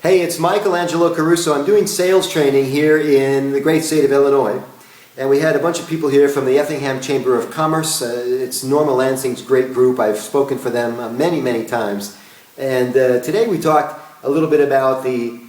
Hey, it's Angelo Caruso. I'm doing sales training here in the great state of Illinois. And we had a bunch of people here from the Effingham Chamber of Commerce. It's Norma Lansing's great group. I've spoken for them many, many times. And today we talked a little bit about the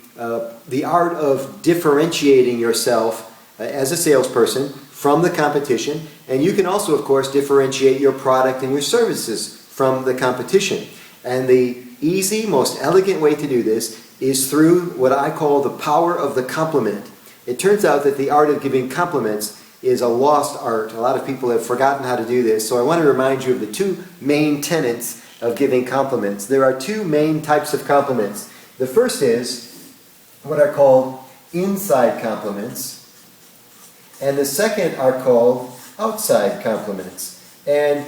art of differentiating yourself as a salesperson from the competition. And you can also, of course, differentiate your product and your services from the competition. And the easy, most elegant way to do this is through what I call the power of the compliment. It turns out that the art of giving compliments is a lost art. A lot of people have forgotten how to do this, so I want to remind you of the two main tenets of giving compliments. There are two main types of compliments. The first is what are called inside compliments, and the second are called outside compliments. And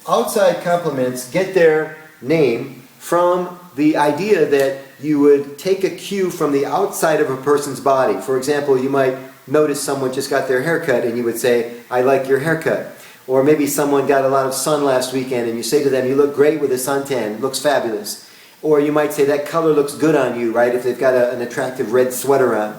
outside compliments get their name from the idea that you would take a cue from the outside of a person's body. For example, you might notice someone just got their haircut and you would say, "I like your haircut." Or maybe someone got a lot of sun last weekend and you say to them, "You look great with a suntan, it looks fabulous." Or you might say, "That color looks good on you," right, if they've got an attractive red sweater on.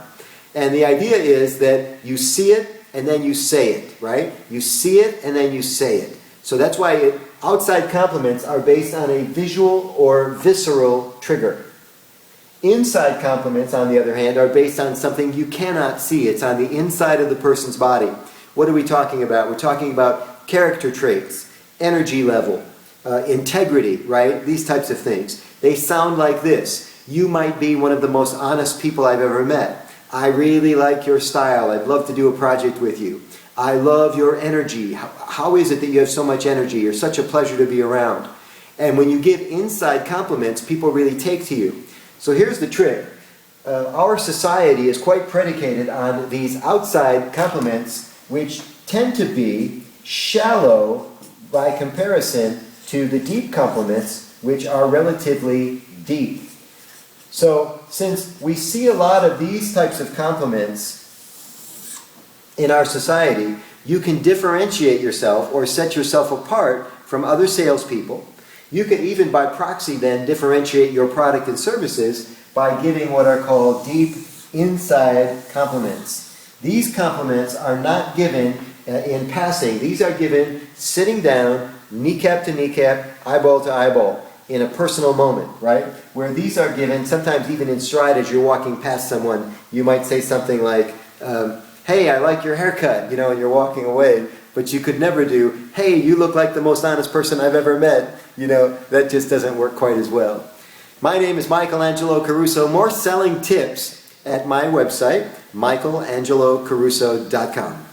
And the idea is that you see it and then you say it, right? You see it and then you say it. So that's why outside compliments are based on a visual or visceral trigger. Inside compliments, on the other hand, are based on something you cannot see. It's on the inside of the person's body. What are we talking about? We're talking about character traits, energy level, integrity, right? These types of things. They sound like this. You might be one of the most honest people I've ever met. I really like your style. I'd love to do a project with you. I love your energy. How is it that you have so much energy? You're such a pleasure to be around. And when you give inside compliments, people really take to you. So here's the trick. Our society is quite predicated on these outside compliments, which tend to be shallow by comparison to the deep compliments, which are relatively deep. So since we see a lot of these types of compliments in our society, you can differentiate yourself or set yourself apart from other salespeople. You can even by proxy then differentiate your product and services by giving what are called deep inside compliments. These compliments are not given in passing. These are given sitting down, kneecap to kneecap, eyeball to eyeball, in a personal moment, right? Where these are given, sometimes even in stride as you're walking past someone, you might say something like, "Hey, I like your haircut," and you're walking away. But you could never do, "Hey, you look like the most honest person I've ever met." That just doesn't work quite as well. My name is Angelo Caruso. More selling tips at my website, michaelangelocaruso.com.